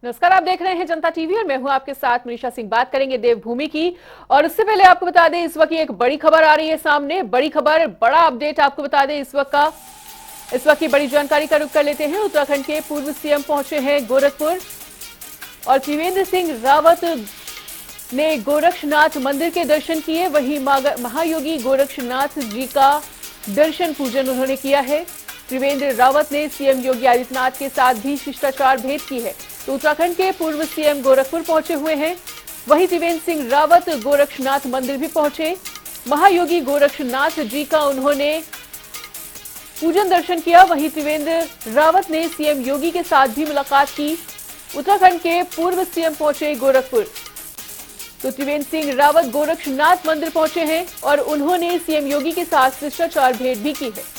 नमस्कार, आप देख रहे हैं जनता टीवी और मैं हूं आपके साथ मनीषा सिंह। बात करेंगे देवभूमि की। और उससे पहले आपको बता दें, इस वक्त एक बड़ी खबर आ रही है सामने। बड़ी खबर, बड़ा अपडेट आपको बता दें इस वक्त की बड़ी जानकारी का रुख कर लेते हैं। उत्तराखंड के पूर्व सीएम पहुंचे हैं गोरखपुर और त्रिवेंद्र सिंह रावत ने गोरक्षनाथ मंदिर के दर्शन किए। वहीं महायोगी गोरक्षनाथ जी का दर्शन पूजन उन्होंने किया है। त्रिवेंद्र रावत ने सीएम योगी आदित्यनाथ के साथ भी शिष्टाचार भेंट की है। तो उत्तराखंड के पूर्व सीएम गोरखपुर पहुंचे हुए हैं। वहीं त्रिवेंद्र सिंह रावत गोरक्षनाथ मंदिर भी पहुंचे। महायोगी गोरक्षनाथ जी का उन्होंने पूजन दर्शन किया। वहीं त्रिवेंद्र रावत ने सीएम योगी के साथ भी मुलाकात की। उत्तराखंड के पूर्व सीएम पहुंचे गोरखपुर। तो त्रिवेंद्र सिंह रावत गोरक्षनाथ मंदिर पहुंचे हैं और उन्होंने सीएम योगी के साथ शिष्टाचार भेंट भी की है।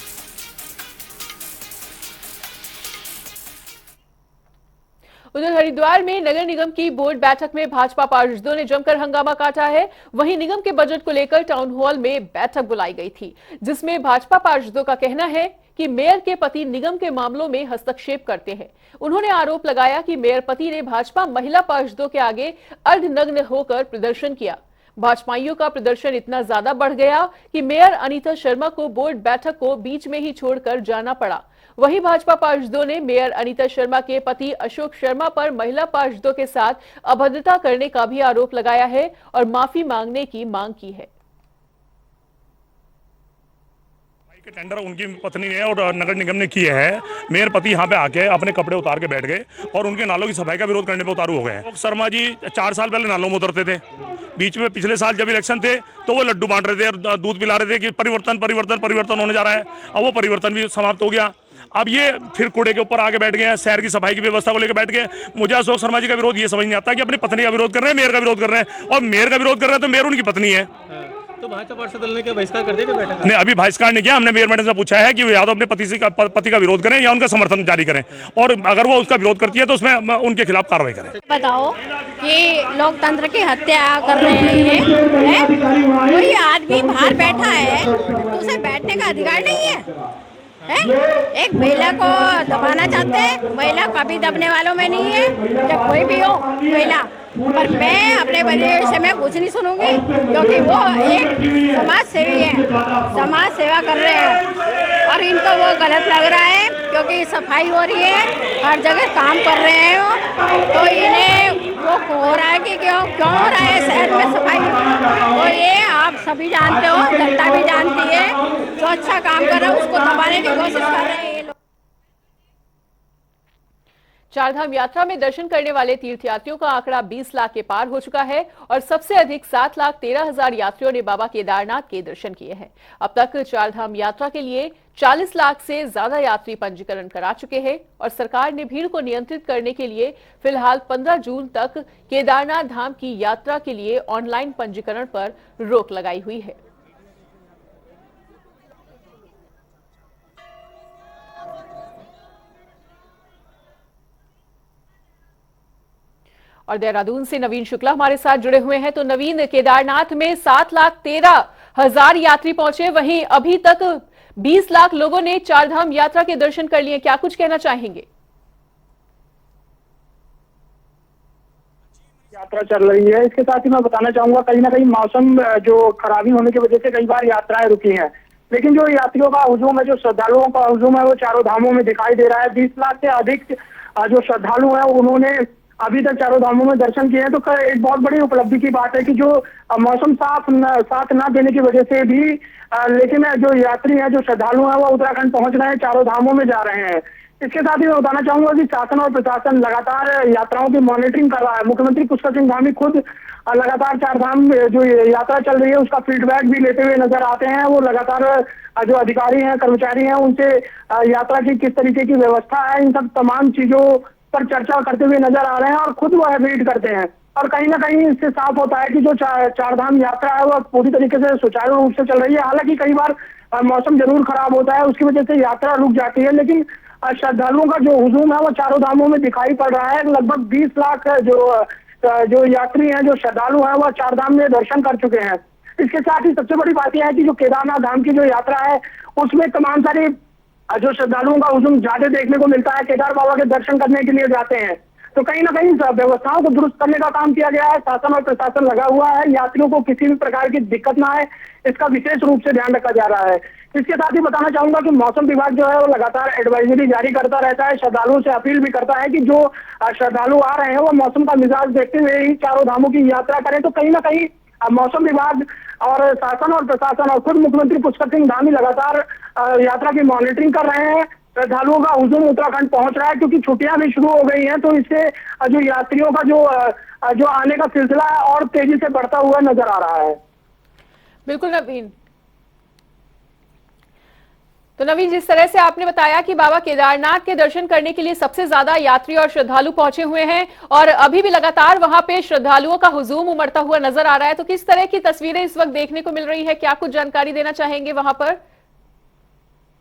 उधर हरिद्वार में नगर निगम की बोर्ड बैठक में भाजपा पार्षदों ने जमकर हंगामा काटा है। वहीं निगम के बजट को लेकर टाउन हॉल में बैठक बुलाई गई थी, जिसमें भाजपा पार्षदों का कहना है कि मेयर के पति निगम के मामलों में हस्तक्षेप करते हैं। उन्होंने आरोप लगाया कि मेयर पति ने भाजपा महिला पार्षदों के आगे अर्धनग्न होकर प्रदर्शन किया। भाजपाइयों का प्रदर्शन इतना ज्यादा बढ़ गया कि मेयर अनीता शर्मा को बोर्ड बैठक को बीच में ही छोड़कर जाना पड़ा। वहीं भाजपा पार्षदों ने मेयर अनीता शर्मा के पति अशोक शर्मा पर महिला पार्षदों के साथ अभद्रता करने का भी आरोप लगाया है और माफी मांगने की मांग की है। के टेंडर उनकी पत्नी ने और नगर निगम ने किए हैं। मेयर पति यहाँ पे आके अपने कपड़े उतार के बैठ गए और उनके नालों की सफाई का विरोध करने पे उतारू हो गए हैं। शर्मा जी 4 साल पहले नालों में उतरते थे। बीच में पिछले साल जब इलेक्शन थे तो वो लड्डू बांट रहे थे और दूध पिला रहे थे कि परिवर्तन परिवर्तन परिवर्तन होने जा रहा है। अब वो परिवर्तन भी समाप्त हो गया। अब ये फिर कूड़े के ऊपर आके बैठ गए हैं, शहर की सफाई की व्यवस्था को लेकर बैठ गए। मुझे अशोक शर्मा जी का विरोध ये समझ नहीं आता कि अपनी पत्नी का विरोध कर रहे हैं, मेयर का विरोध कर रहे हैं। और मेयर का विरोध कर रहे हैं तो मेयर उनकी पत्नी है। तो भाजपा पार्षद दल ने क्या बहिष्कार कर दिया बैठक? नहीं, अभी बहिष्कार नहीं किया। हमने मेयर मैडम से पूछा है कि वो या तो अपने पति का विरोध करें या उनका समर्थन जारी करें, और अगर वो उसका विरोध करती है तो उसमें उनके खिलाफ कार्रवाई करें। बताओ कि लोकतंत्र की हत्या कर रहे हैं, कोई आदमी बाहर बैठा है तो उसे बैठने का अधिकार नहीं है? एक महिला को दबाना चाहते हैं। महिला कभी दबने वालों में नहीं है, जब कोई भी हो महिला। पर मैं अपने परिवेश से मैं कुछ नहीं सुनूंगी, क्योंकि वो एक समाज सेवी है, समाज सेवा कर रहे हैं और इनको वो गलत लग रहा है क्योंकि सफाई हो रही है, हर जगह काम कर रहे हैं वो। तो इन्हें वो हो रहा है कि क्यों हो रहा है शहर में सफाई। तो ये आप सभी जानते हो, जनता भी जानती है। जो अच्छा काम कर रहा है उसको दबाने की कोशिश कर रहे हैं ये लोग। चारधाम यात्रा में दर्शन करने वाले तीर्थयात्रियों का आंकड़ा 20 लाख के पार हो चुका है और सबसे अधिक 7,13,000 यात्रियों ने बाबा केदारनाथ के दर्शन किए हैं। अब तक चारधाम यात्रा के लिए 40 लाख से ज्यादा यात्री पंजीकरण करा चुके हैं और सरकार ने भीड़ को नियंत्रित करने के लिए फिलहाल 15 जून तक केदारनाथ धाम की यात्रा के लिए ऑनलाइन पंजीकरण पर रोक लगाई हुई है। और देहरादून से नवीन शुक्ला हमारे साथ जुड़े हुए हैं। तो नवीन, केदारनाथ में 7,13,000 यात्री पहुंचे, वहीं अभी तक 20 लाख लोगों ने चारधाम यात्रा के दर्शन कर लिए। क्या कुछ कहना चाहेंगे? यात्रा चल रही है। इसके साथ ही मैं बताना चाहूंगा, कहीं ना कहीं मौसम जो खराबी होने की वजह से कई बार यात्राएं रुकी हैं, लेकिन जो यात्रियों का हुजूम है, जो श्रद्धालुओं का हुजूम है, वो चारों धामों में दिखाई दे रहा है। 20 लाख से अधिक जो श्रद्धालु हैं उन्होंने अभी तक चारों धामों में दर्शन किए हैं। तो एक बहुत बड़ी उपलब्धि की बात है कि जो मौसम साथ ना देने की वजह से भी लेकिन जो यात्री हैं, जो श्रद्धालु हैं, वो उत्तराखंड पहुंच रहे हैं, चारों धामों में जा रहे हैं। इसके साथ ही मैं बताना चाहूंगा कि शासन और प्रशासन लगातार यात्राओं की मॉनिटरिंग कर रहा है। मुख्यमंत्री पुष्कर सिंह धामी खुद लगातार चारधाम जो यात्रा चल रही है उसका फीडबैक भी लेते हुए नजर आते हैं। वो लगातार जो अधिकारी हैं, कर्मचारी हैं, उनसे यात्रा की किस तरीके की व्यवस्था है, इन सब तमाम चीजों पर चर्चा करते हुए नजर आ रहे हैं और खुद वो रीड करते हैं। और कहीं ना कहीं इससे साफ होता है कि जो चारधाम यात्रा है वो पूरी तरीके से सुचारू रूप से चल रही है। हालांकि कई बार मौसम जरूर खराब होता है, उसकी वजह से यात्रा रुक जाती है, लेकिन श्रद्धालुओं का जो हुजूम है वो चारों धामों में दिखाई पड़ रहा है। लगभग 20 लाख जो यात्री हैं, जो श्रद्धालु हैं, वो चारधाम में दर्शन कर चुके हैं। इसके साथ ही सबसे बड़ी बात यह है कि जो केदारनाथ धाम की जो यात्रा है उसमें तमाम सारी जो श्रद्धालुओं का हुजूम ज्यादा देखने को मिलता है। केदार बाबा के दर्शन करने के लिए जाते हैं, तो कहीं ना कहीं व्यवस्थाओं को दुरुस्त करने का काम किया गया है। शासन और प्रशासन लगा हुआ है, यात्रियों को किसी भी प्रकार की दिक्कत ना आए, इसका विशेष रूप से ध्यान रखा जा रहा है। इसके साथ ही बताना चाहूंगा कि मौसम विभाग जो है वो लगातार एडवाइजरी जारी करता रहता है, श्रद्धालुओं से अपील भी करता है कि जो श्रद्धालु आ रहे हैं वो मौसम का मिजाज देखते हुए ही चारों धामों की यात्रा करें। तो कहीं ना कहीं मौसम विभाग और शासन और प्रशासन और खुद मुख्यमंत्री पुष्कर सिंह धामी लगातार यात्रा की मॉनिटरिंग कर रहे हैं। श्रद्धालुओं का हुजूम उत्तराखंड पहुंच रहा है क्योंकि छुट्टियां भी शुरू हो गई हैं, तो इससे जो यात्रियों का जो आने का सिलसिला है और तेजी से बढ़ता हुआ नजर आ रहा है। बिल्कुल नवीन। तो नवीन, जिस तरह से आपने बताया कि बाबा केदारनाथ के दर्शन करने के लिए सबसे ज्यादा यात्री और श्रद्धालु पहुंचे हुए हैं और अभी भी लगातार वहां पे श्रद्धालुओं का हुजूम उमड़ता हुआ नजर आ रहा है, तो किस तरह की तस्वीरें इस वक्त देखने को मिल रही है, क्या कुछ जानकारी देना चाहेंगे वहां पर?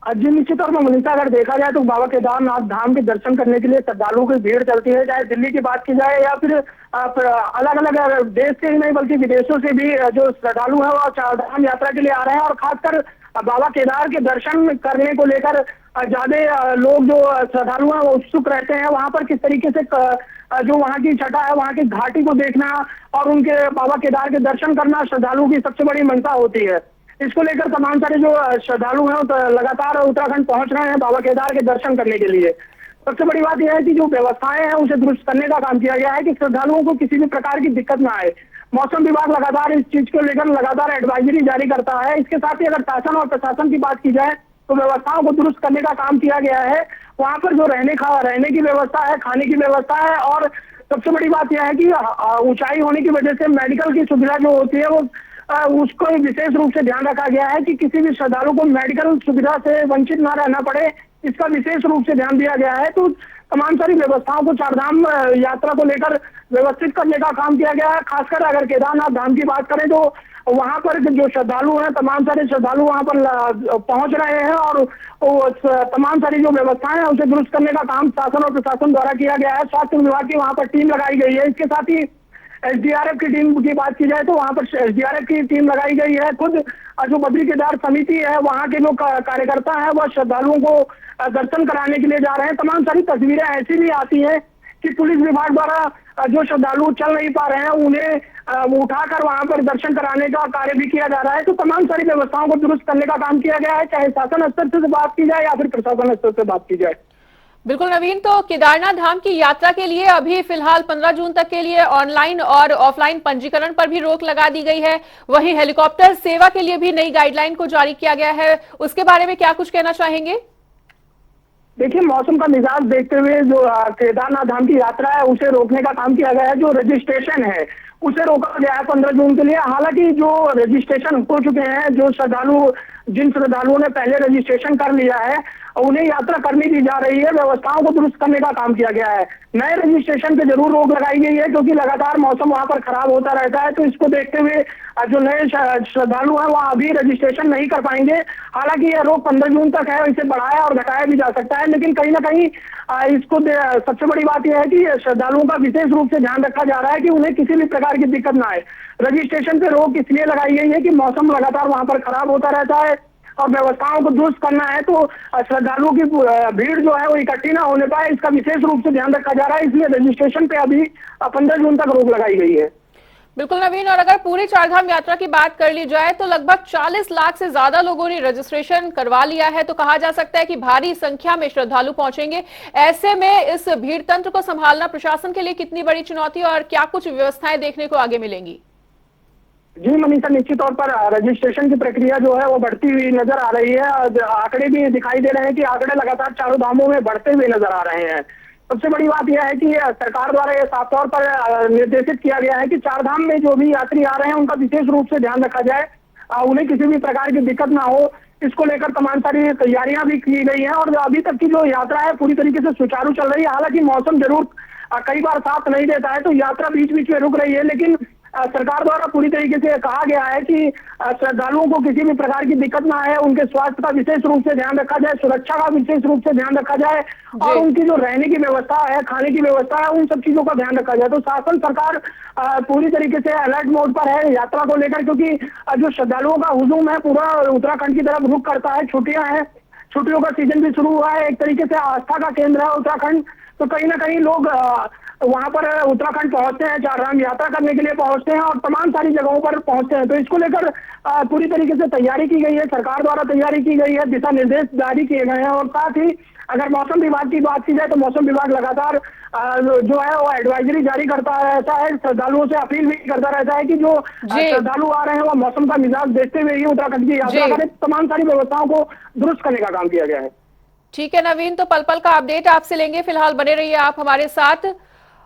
जी निश्चित तौर पर मनीषा, अगर देखा जाए तो बाबा केदारनाथ धाम के दर्शन करने के लिए श्रद्धालुओं की भीड़ चलती है, चाहे दिल्ली की बात की जाए या फिर अलग अलग देश से ही नहीं बल्कि विदेशों से भी जो श्रद्धालु है वो चारधाम यात्रा के लिए आ रहे हैं। और खासकर बाबा केदार के दर्शन करने को लेकर ज्यादा लोग जो श्रद्धालु हैं वो उत्सुक रहते हैं। वहां पर किस तरीके से जो वहां की छटा है, वहां की घाटी को देखना और उनके बाबा केदार के दर्शन करना श्रद्धालुओं की सबसे बड़ी मंशा होती है। इसको लेकर तमाम सारे जो श्रद्धालु हैं तो लगातार उत्तराखंड पहुंच रहे हैं बाबा केदार के दर्शन करने के लिए। सबसे बड़ी बात यह है कि जो व्यवस्थाएं हैं उसे दुरुस्त करने का काम किया गया है कि श्रद्धालुओं को किसी भी प्रकार की दिक्कत ना आए। मौसम विभाग लगातार इस चीज को लेकर लगातार एडवाइजरी जारी करता है। इसके साथ ही अगर शासन और प्रशासन की बात की जाए तो व्यवस्थाओं को दुरुस्त करने का काम किया गया है। वहां पर जो रहने की व्यवस्था है, खाने की व्यवस्था है और सबसे बड़ी बात यह है कि ऊंचाई होने की वजह से मेडिकल की सुविधा जो होती है वो उसको विशेष रूप से ध्यान रखा गया है कि किसी भी श्रद्धालु को मेडिकल सुविधा से वंचित ना रहना पड़े, इसका विशेष रूप से ध्यान दिया गया है। तो तमाम सारी व्यवस्थाओं को चारधाम यात्रा को लेकर व्यवस्थित करने का काम किया गया है। खासकर अगर केदारनाथ धाम की बात करें तो वहां पर जो श्रद्धालु हैं, तमाम सारे श्रद्धालु वहां पर पहुंच रहे हैं और तमाम सारी जो व्यवस्थाएं हैं उसे दुरुस्त करने का काम शासन और प्रशासन द्वारा किया गया है। स्वास्थ्य विभाग की वहां पर टीम लगाई गई है। इसके साथ ही एसडीआरएफ की टीम की बात की जाए तो वहां पर एसडीआरएफ की टीम लगाई गई है। खुद जो बद्री केदार समिति है वहां के जो कार्यकर्ता हैं वह श्रद्धालुओं को दर्शन कराने के लिए जा रहे हैं। तमाम सारी तस्वीरें ऐसी भी आती हैं कि पुलिस विभाग द्वारा जो श्रद्धालु चल नहीं पा रहे हैं उन्हें उठाकर वहां पर दर्शन कराने का कार्य भी किया जा रहा है। तो तमाम सारी व्यवस्थाओं को दुरुस्त करने का काम किया गया है, चाहे शासन स्तर से बात की जाए या फिर प्रशासन स्तर से बात की जाए। बिल्कुल नवीन, तो केदारनाथ धाम की यात्रा के लिए अभी फिलहाल 15 जून तक के लिए ऑनलाइन और ऑफलाइन पंजीकरण पर भी रोक लगा दी गई है। वहीं हेलीकॉप्टर सेवा के लिए भी नई गाइडलाइन को जारी किया गया है, उसके बारे में क्या कुछ कहना चाहेंगे? देखिए, मौसम का मिजाज देखते हुए जो केदारनाथ धाम की यात्रा है उसे रोकने का काम किया गया है। जो रजिस्ट्रेशन है उसे रोका गया है 15 जून के लिए। हालांकि जो रजिस्ट्रेशन हो चुके हैं, जिन श्रद्धालुओं ने पहले रजिस्ट्रेशन कर लिया है उन्हें यात्रा करनी दी जा रही है। व्यवस्थाओं को दुरुस्त करने का काम किया गया है। नए रजिस्ट्रेशन पे जरूर रोक लगाई गई है क्योंकि लगातार मौसम वहां पर खराब होता रहता है। तो इसको देखते हुए जो नए श्रद्धालु हैं वह अभी रजिस्ट्रेशन नहीं कर पाएंगे। हालांकि यह रोक 15 जून तक है, इसे बढ़ाया और घटाया भी जा सकता है, लेकिन कहीं ना कहीं इसको सबसे बड़ी बात यह है कि श्रद्धालुओं का विशेष रूप से ध्यान रखा जा रहा है कि उन्हें किसी भी प्रकार की दिक्कत ना आए। रजिस्ट्रेशन पे रोक इसलिए लगाई गई है कि मौसम लगातार वहां पर खराब होता रहता है और व्यवस्थाओं को दुरुस्त करना है तो श्रद्धालुओं की भीड़ जो है वो इकट्ठी ना होने पाए, इसका विशेष रूप से ध्यान रखा जा रहा है। इसलिए रजिस्ट्रेशन पे अभी 15 जून तक रोक लगाई गई है। बिल्कुल नवीन, और अगर पूरी चारधाम यात्रा की बात कर ली जाए तो लगभग 40 लाख से ज्यादा लोगों ने रजिस्ट्रेशन करवा लिया है, तो कहा जा सकता है कि भारी संख्या में श्रद्धालु पहुंचेंगे। ऐसे में इस भीड़ तंत्र को संभालना प्रशासन के लिए कितनी बड़ी चुनौती और क्या कुछ व्यवस्थाएं देखने को आगे मिलेंगी? जी मनीषा, निश्चित तौर पर रजिस्ट्रेशन की प्रक्रिया जो है वो बढ़ती हुई नजर आ रही है। आंकड़े भी दिखाई दे रहे हैं कि आंकड़े लगातार चारों धामों में बढ़ते हुए नजर आ रहे हैं। सबसे बड़ी बात यह है कि सरकार द्वारा यह साफ तौर पर निर्देशित किया गया है कि चारधाम में जो भी यात्री आ रहे हैं उनका विशेष रूप से ध्यान रखा जाए, उन्हें किसी भी प्रकार की दिक्कत ना हो। इसको लेकर तमाम सारी तैयारियां भी की गई हैं और अभी तक की जो यात्रा है पूरी तरीके से सुचारू चल रही है। हालांकि मौसम जरूर कई बार साथ नहीं देता है तो यात्रा बीच बीच में रुक रही है, लेकिन सरकार द्वारा पूरी तरीके से कहा गया है कि श्रद्धालुओं को किसी भी प्रकार की दिक्कत ना आए, उनके स्वास्थ्य का विशेष रूप से ध्यान रखा जाए, सुरक्षा का विशेष रूप से ध्यान रखा जाए और उनकी जो रहने की व्यवस्था है, खाने की व्यवस्था है, उन सब चीजों का ध्यान रखा जाए। तो शासन सरकार पूरी तरीके से अलर्ट मोड पर है यात्रा को लेकर, क्योंकि जो श्रद्धालुओं का हुजूम है पूरा उत्तराखंड की तरफ रुख करता है। छुट्टियां हैं, छुट्टियों का सीजन भी शुरू हुआ है, एक तरीके से आस्था का केंद्र है उत्तराखंड। तो कहीं ना कहीं लोग वहां पर उत्तराखंड पहुंचते हैं, चारधाम यात्रा करने के लिए पहुंचते हैं और तमाम सारी जगहों पर पहुंचते हैं। तो इसको लेकर पूरी तरीके से तैयारी की गई है, सरकार द्वारा तैयारी की गई है, दिशा निर्देश जारी किए गए हैं। और साथ ही अगर मौसम विभाग की बात की जाए तो मौसम विभाग लगातार जो है वो एडवाइजरी जारी करता रहता है, श्रद्धालुओं से अपील भी करता रहता है कि जो श्रद्धालु आ रहे हैं वो मौसम का मिजाज देखते हुए ही उत्तराखंड की यात्रा करें। तमाम सारी व्यवस्थाओं को दुरुस्त करने का काम किया गया है। ठीक है नवीन, तो पल पल का अपडेट आपसे लेंगे, फिलहाल बने रहिए आप हमारे साथ।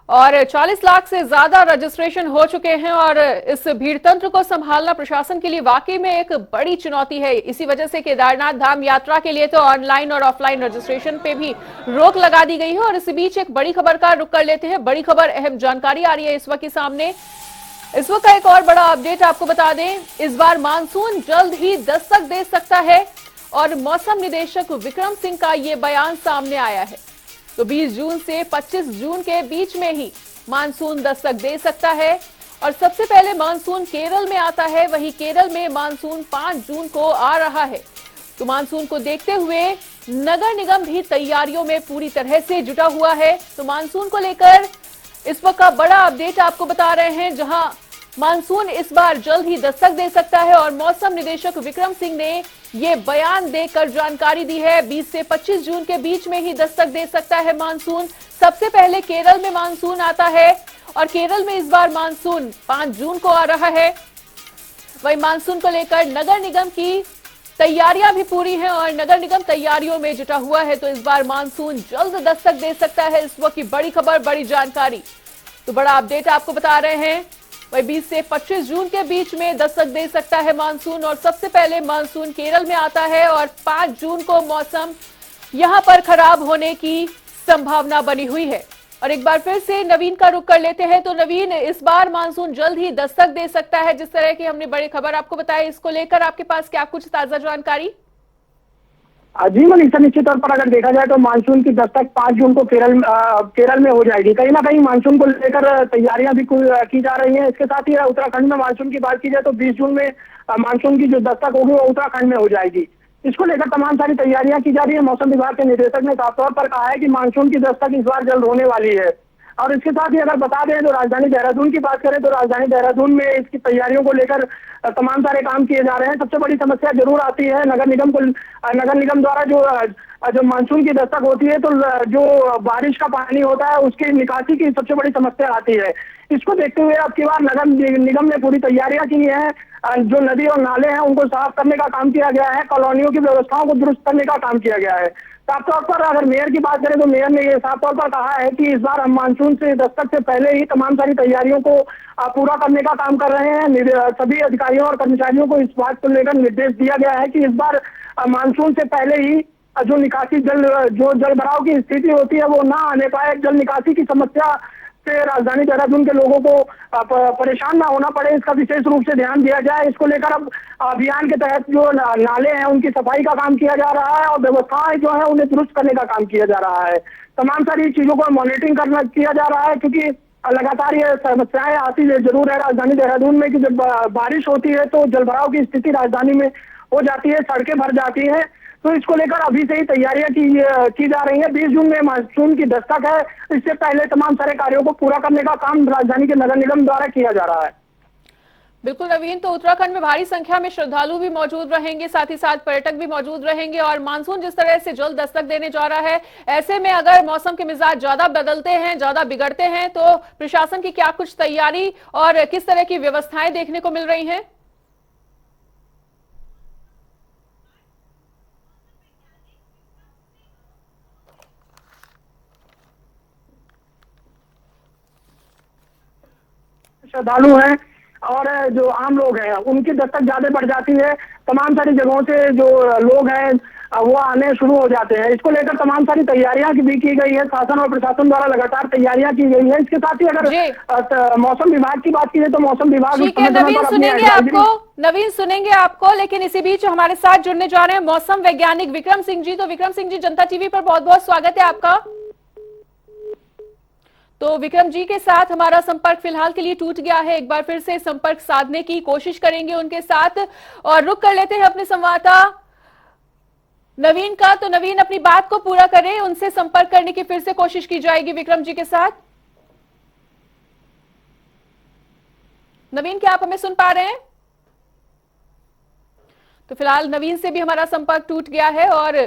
और 40 लाख से ज्यादा रजिस्ट्रेशन हो चुके हैं और इस भीड़ तंत्र को संभालना प्रशासन के लिए वाकई में एक बड़ी चुनौती है। इसी वजह से केदारनाथ धाम यात्रा के लिए तो ऑनलाइन और ऑफलाइन रजिस्ट्रेशन पे भी रोक लगा दी गई है। और इसी बीच एक बड़ी खबर का रुख कर लेते हैं। बड़ी खबर, अहम जानकारी आ रही है इस वक्त के सामने। इस वक्त का एक और बड़ा अपडेट आपको बता दें, इस बार मानसून जल्द ही दस्तक दे सकता है और मौसम निदेशक विक्रम सिंह का ये बयान सामने आया है। तो 20 जून से 25 जून के बीच में ही मानसून दस्तक दे सकता है और सबसे पहले मानसून केरल में आता है। वहीं केरल में मानसून 5 जून को आ रहा है। तो मानसून को देखते हुए नगर निगम भी तैयारियों में पूरी तरह से जुटा हुआ है। तो मानसून को लेकर इस वक्त का बड़ा अपडेट आपको बता रहे हैं, जहां मानसून इस बार जल्द ही दस्तक दे सकता है और मौसम निदेशक विक्रम सिंह ने ये बयान देकर जानकारी दी है। 20 से 25 जून के बीच में ही दस्तक दे सकता है मानसून। सबसे पहले केरल में मानसून आता है और केरल में इस बार मानसून 5 जून को आ रहा है। वहीं मानसून को लेकर नगर निगम की तैयारियां भी पूरी हैं और नगर निगम तैयारियों में जुटा हुआ है। तो इस बार मानसून जल्द दस्तक दे सकता है। इस वक्त की बड़ी खबर, बड़ी जानकारी, तो बड़ा अपडेट आपको बता रहे हैं। वही 20 से 25 जून के बीच में दस्तक दे सकता है मानसून और सबसे पहले मानसून केरल में आता है और 5 जून को मौसम यहां पर खराब होने की संभावना बनी हुई है। और एक बार फिर से नवीन का रुख कर लेते हैं। तो नवीन, इस बार मानसून जल्द ही दस्तक दे सकता है, जिस तरह की हमने बड़ी खबर आपको बताई, इसको लेकर आपके पास क्या कुछ ताजा जानकारी? जी मनीषा, निश्चित तौर पर अगर देखा जाए तो मानसून की दस्तक 5 जून को केरल में हो जाएगी। कहीं ना कहीं मानसून को लेकर तैयारियां भी की जा रही हैं। इसके साथ ही उत्तराखंड में मानसून की बात की जाए तो 20 जून में मानसून की जो दस्तक होगी वो उत्तराखंड में हो जाएगी। इसको लेकर तमाम सारी तैयारियां की जा रही है। मौसम विभाग के निदेशक ने साफ तौर पर कहा है कि मानसून की दस्तक इस बार जल्द होने वाली है। और इसके साथ ही अगर बता दें तो राजधानी देहरादून की बात करें तो राजधानी देहरादून में इसकी तैयारियों को लेकर तमाम सारे काम किए जा रहे हैं। सबसे बड़ी समस्या जरूर आती है नगर निगम द्वारा जो मानसून की दस्तक होती है तो जो बारिश का पानी होता है उसकी निकासी की सबसे बड़ी समस्या आती है। इसको देखते हुए अब की बार नगर निगम ने पूरी तैयारियां की हैं। जो नदी और नाले हैं उनको साफ करने का काम किया गया है, कॉलोनियों की व्यवस्थाओं को दुरुस्त करने का काम किया गया है। साफ तौर पर अगर मेयर की बात करें तो मेयर ने ये साफ तौर पर कहा है कि इस बार हम मानसून से दस्तक से पहले ही तमाम सारी तैयारियों को पूरा करने का काम कर रहे हैं। सभी अधिकारियों और कर्मचारियों को इस बात को लेकर निर्देश दिया गया है कि इस बार मानसून से पहले ही जो निकासी जो जल भराव की स्थिति होती है वो ना आने पाए। जल निकासी की समस्या से राजधानी देहरादून के लोगों को परेशान ना होना पड़े, इसका विशेष रूप से ध्यान दिया जाए। इसको लेकर अब अभियान के तहत जो नाले हैं उनकी सफाई का काम किया जा रहा है और व्यवस्थाएं जो है उन्हें दुरुस्त करने का काम किया जा रहा है। तमाम सारी चीजों को मॉनिटरिंग किया जा रहा है, क्योंकि लगातार ये समस्याएं आती जरूर है राजधानी देहरादून में कि जब बारिश होती है तो जलभराव की स्थिति राजधानी में हो जाती है, सड़कें भर जाती हैं। तो इसको लेकर अभी से ही तैयारियां की जा रही है। 20 जून में मानसून की दस्तक है, इससे पहले तमाम सारे कार्यों को पूरा करने का काम राजधानी के नगर निगम द्वारा किया जा रहा है। बिल्कुल नवीन, तो उत्तराखंड में भारी संख्या में श्रद्धालु भी मौजूद रहेंगे, साथ ही साथ पर्यटक भी मौजूद रहेंगे और मानसून जिस तरह से जल्द दस्तक देने जा रहा है, ऐसे में अगर मौसम के मिजाज ज्यादा बदलते हैं, ज्यादा बिगड़ते हैं, तो प्रशासन की क्या कुछ तैयारी और किस तरह की व्यवस्थाएं देखने को मिल रही हैं? श्रद्धालु हैं और जो आम लोग हैं उनकी दस्तक ज्यादा बढ़ जाती है। तमाम सारी जगहों से जो लोग हैं वो आने शुरू हो जाते हैं। इसको लेकर तमाम सारी तैयारियां भी की गई है, शासन और प्रशासन द्वारा लगातार तैयारियां की गई है। इसके साथ ही अगर मौसम विभाग की बात की जाए तो मौसम विभाग नवीन सुनेंगे आपको, लेकिन इसी बीच हमारे साथ जुड़ने जा रहे हैं मौसम वैज्ञानिक विक्रम सिंह जी। तो विक्रम सिंह जी, जनता टीवी पर बहुत बहुत स्वागत है आपका। तो विक्रम जी के साथ हमारा संपर्क फिलहाल के लिए टूट गया है, एक बार फिर से संपर्क साधने की कोशिश करेंगे उनके साथ और रुक कर लेते हैं अपने संवाददाता नवीन का। तो नवीन अपनी बात को पूरा करें, उनसे संपर्क करने की फिर से कोशिश की जाएगी विक्रम जी के साथ। नवीन, क्या आप हमें सुन पा रहे हैं? तो फिलहाल नवीन से भी हमारा संपर्क टूट गया है। और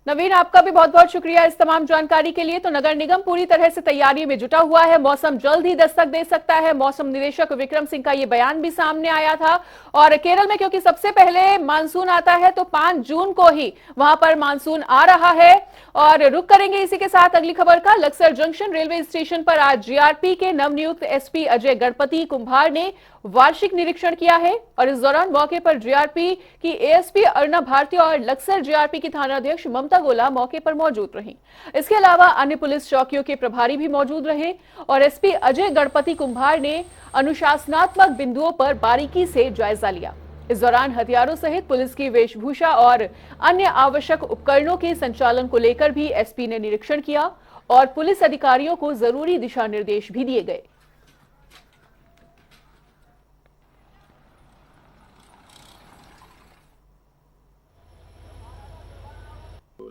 नवीन, आपका भी बहुत बहुत शुक्रिया इस तमाम जानकारी के लिए। तो नगर निगम पूरी तरह से तैयारी में जुटा हुआ है, मौसम जल्द ही दस्तक दे सकता है। मौसम निदेशक विक्रम सिंह का ये बयान भी सामने आया था। और केरल में क्योंकि सबसे पहले मानसून आता है, तो 5 जून को ही वहां पर मानसून आ रहा है। और रुक करेंगे इसी के साथ अगली खबर का। लक्सर जंक्शन रेलवे स्टेशन पर आज जीआरपी के नवनियुक्त एसपी अजय गणपति कुंभार ने वार्षिक निरीक्षण किया है। और इस दौरान मौके पर जीआरपी की एएसपी अर्णव भारती और लक्सर जीआरपी की थानाध्यक्ष ममता गोला मौके पर मौजूद रहीं। इसके अलावा अन्य पुलिस चौकियों के प्रभारी भी मौजूद रहे। और एसपी अजय गणपति कुंभार ने अनुशासनात्मक बिंदुओं पर बारीकी से जायजा लिया। इस दौरान हथियारों सहित पुलिस की वेशभूषा और अन्य आवश्यक उपकरणों के संचालन को लेकर भी एसपी ने निरीक्षण किया और पुलिस अधिकारियों को जरूरी दिशा निर्देश भी दिए गए।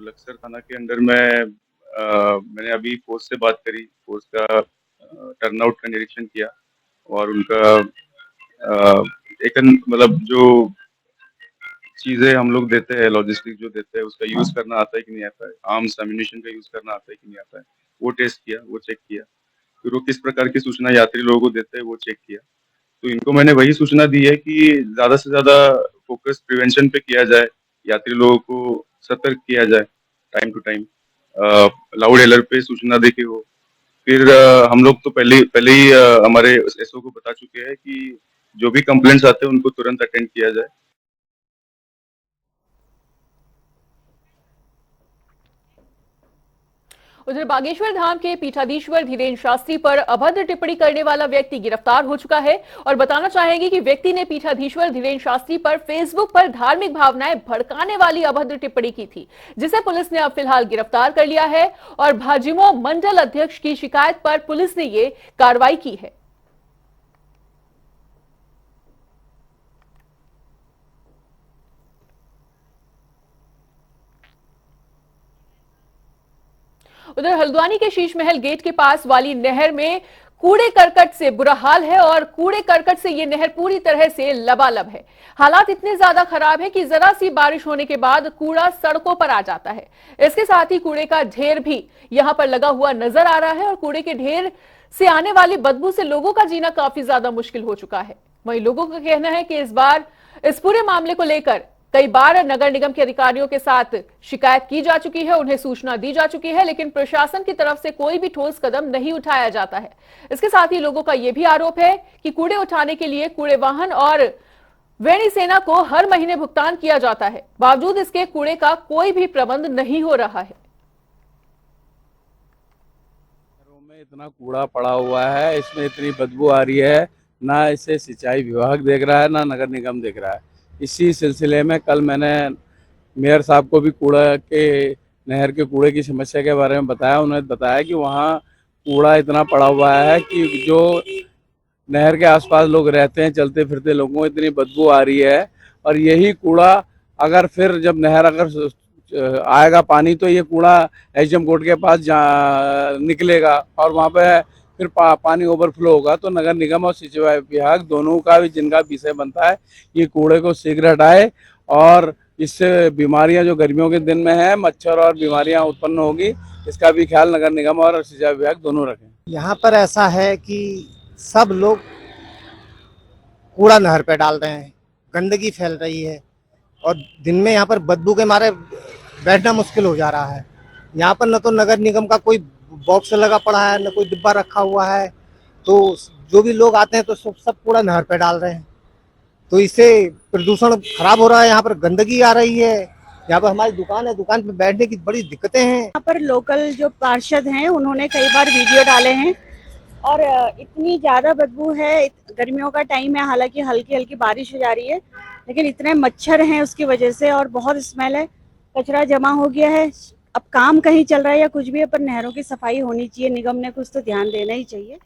लक्सर थाना के अंडर में मैंने अभी फोर्स से बात करी, फोर्स का टर्नआउट का निरीक्षण किया और उनका एक मतलब जो चीजें हम लोग देते हैं, लॉजिस्टिक जो देते हैं, उसका यूज करना आता है कि नहीं आता है, आर्म्स एम्युनिशन का यूज करना आता है कि नहीं आता है, वो टेस्ट किया, वो चेक किया। फिर वो किस प्रकार की सूचना यात्री लोगों को देते हैं वो चेक किया। तो इनको मैंने वही सूचना दी है कि ज्यादा से ज्यादा फोकस प्रिवेंशन पे किया जाए, यात्री लोगों को सतर्क किया जाए, time to time loud alert पे सूचना देके हो। फिर हम लोग तो पहले ही हमारे एसओ को बता चुके हैं कि जो भी कंप्लेंट्स आते हैं उनको तुरंत अटेंड किया जाए। उधर बागेश्वर धाम के पीठाधीश्वर धीरेन्द्र शास्त्री पर अभद्र टिप्पणी करने वाला व्यक्ति गिरफ्तार हो चुका है। और बताना चाहेंगे कि व्यक्ति ने पीठाधीश्वर धीरेन्द्र शास्त्री पर फेसबुक पर धार्मिक भावनाएं भड़काने वाली अभद्र टिप्पणी की थी, जिसे पुलिस ने अब फिलहाल गिरफ्तार कर लिया है। और भाजिमो मंडल अध्यक्ष की शिकायत पर पुलिस ने ये कार्रवाई की है। उधर हल्द्वानी के शीश महल गेट के पास वाली नहर में कूड़े करकट से बुरा हाल है। और कूड़े करकट से ये नहर पूरी तरह से लबालब है। हालात इतने ज्यादा खराब है कि जरा सी बारिश होने के बाद कूड़ा सड़कों पर आ जाता है। इसके साथ ही कूड़े का ढेर भी यहां पर लगा हुआ नजर आ रहा है। और कूड़े के ढेर से आने वाली बदबू से लोगों का जीना काफी ज्यादा मुश्किल हो चुका है। वहीं लोगों का कहना है कि इस बार इस पूरे मामले को लेकर कई बार नगर निगम के अधिकारियों के साथ शिकायत की जा चुकी है, उन्हें सूचना दी जा चुकी है, लेकिन प्रशासन की तरफ से कोई भी ठोस कदम नहीं उठाया जाता है। इसके साथ ही लोगों का यह भी आरोप है कि कूड़े उठाने के लिए कूड़े वाहन और वेणी सेना को हर महीने भुगतान किया जाता है, बावजूद इसके कूड़े का कोई भी प्रबंध नहीं हो रहा है। में इतना कूड़ा पड़ा हुआ है, इसमें इतनी बदबू आ रही है, ना इसे सिंचाई विभाग देख रहा है ना नगर निगम देख रहा है। इसी सिलसिले में कल मैंने मेयर साहब को भी नहर के कूड़े की समस्या के बारे में बताया। उन्होंने बताया कि वहाँ कूड़ा इतना पड़ा हुआ है कि जो नहर के आसपास लोग रहते हैं, चलते फिरते लोगों को इतनी बदबू आ रही है। और यही कूड़ा अगर फिर जब नहर अगर आएगा पानी, तो ये कूड़ा एचएम कोर्ट के पास निकलेगा और वहाँ पे फिर पानी ओवरफ्लो होगा। तो नगर निगम और सिंचाई विभाग दोनों का भी जिनका विषय बनता है, ये कूड़े को शीघ्र हटाए। और इससे बीमारियां जो गर्मियों के दिन में है, मच्छर और बीमारियां उत्पन्न होगी, इसका भी ख्याल नगर निगम और सिंचाई विभाग दोनों रखें। यहाँ पर ऐसा है कि सब लोग कूड़ा नहर पे डाल रहे हैं, गंदगी फैल रही है और दिन में यहाँ पर बदबू के मारे बैठना मुश्किल हो जा रहा है। यहाँ पर न तो नगर निगम का कोई बॉक्स लगा पड़ा है, न कोई डिब्बा रखा हुआ है, तो जो भी लोग आते हैं तो सब कूड़ा नहर पे डाल रहे हैं। तो इससे प्रदूषण खराब हो रहा है, यहाँ पर गंदगी आ रही है। यहाँ पर हमारी दुकान है, दुकान पे बैठने की बड़ी दिक्कतें हैं। यहाँ पर लोकल जो पार्षद हैं उन्होंने कई बार वीडियो डाले हैं और इतनी ज़्यादा बदबू है। गर्मियों का टाइम है, हालांकि हल्की हल्की बारिश हो जा रही है, लेकिन इतने मच्छर हैं उसकी वजह से और बहुत स्मेल है, कचरा जमा हो गया है। अब काम कहीं चल रहा है या कुछ भी है, पर नहरों की सफाई होनी चाहिए, निगम ने कुछ तो ध्यान देना ही चाहिए।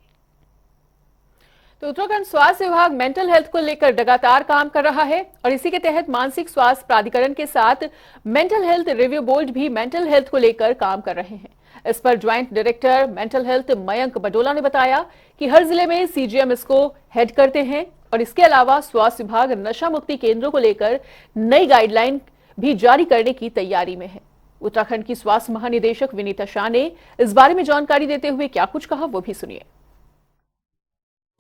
तो उत्तराखंड स्वास्थ्य विभाग मेंटल हेल्थ को लेकर लगातार काम कर रहा है और इसी के तहत मानसिक स्वास्थ्य प्राधिकरण के साथ मेंटल हेल्थ रिव्यू बोर्ड भी मेंटल हेल्थ को लेकर काम कर रहे हैं। इस पर joint director mental health Mayank Badola ने बताया कि हर जिले में सीजीएम इसको हेड करते हैं और इसके अलावा स्वास्थ्य विभाग नशा मुक्ति केंद्रों को लेकर नई गाइडलाइन भी जारी करने की तैयारी में है। उत्तराखंड की स्वास्थ्य महानिदेशक विनीता शाह ने इस बारे में जानकारी देते हुए क्या कुछ कहा, वो भी सुनिए।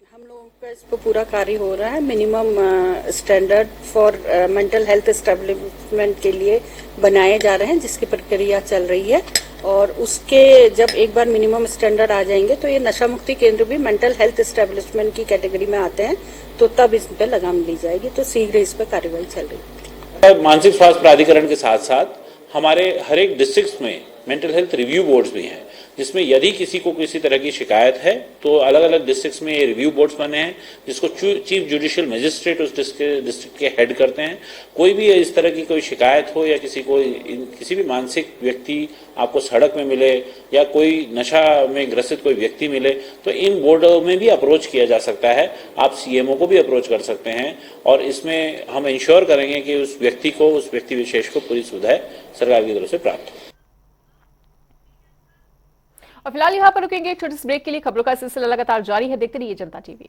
हम लोगों का इस पर पूरा कार्य हो रहा है। Minimum standard for mental health establishment के लिए बनाए जा रहे हैं, जिसकी प्रक्रिया चल रही है। और उसके जब एक बार मिनिमम स्टैंडर्ड आ जाएंगे तो ये नशा मुक्ति केंद्र भी मेंटल हेल्थ एस्टेब्लिशमेंट की कैटेगरी में आते हैं, तो तब इस पर लगाम ली जाएगी। तो शीघ्र इस पर कार्रवाई चल रही है। मानसिक स्वास्थ्य प्राधिकरण के साथ साथ हमारे हर एक डिस्ट्रिक्ट में मेंटल हेल्थ रिव्यू बोर्ड्स भी हैं, जिसमें यदि किसी को किसी तरह की शिकायत है तो अलग अलग डिस्ट्रिक्ट्स में ये रिव्यू बोर्ड्स बने हैं, जिसको चीफ जुडिशियल मजिस्ट्रेट उस डिस्ट्रिक्ट के हेड करते हैं। कोई भी इस तरह की कोई शिकायत हो या किसी भी मानसिक व्यक्ति आपको सड़क में मिले या कोई नशा में ग्रसित कोई व्यक्ति मिले तो इन बोर्डों में भी अप्रोच किया जा सकता है। आप सीएमओ को भी अप्रोच कर सकते हैं और इसमें हम इंश्योर करेंगे कि उस व्यक्ति विशेष को पूरी सुविधाएं सरकार की तरफ से प्राप्त हो। और फिलहाल यहां पर रुकेंगे एक छोटे से ब्रेक के लिए। खबरों का सिलसिला लगातार जारी है, देखते रहिए जनता टीवी।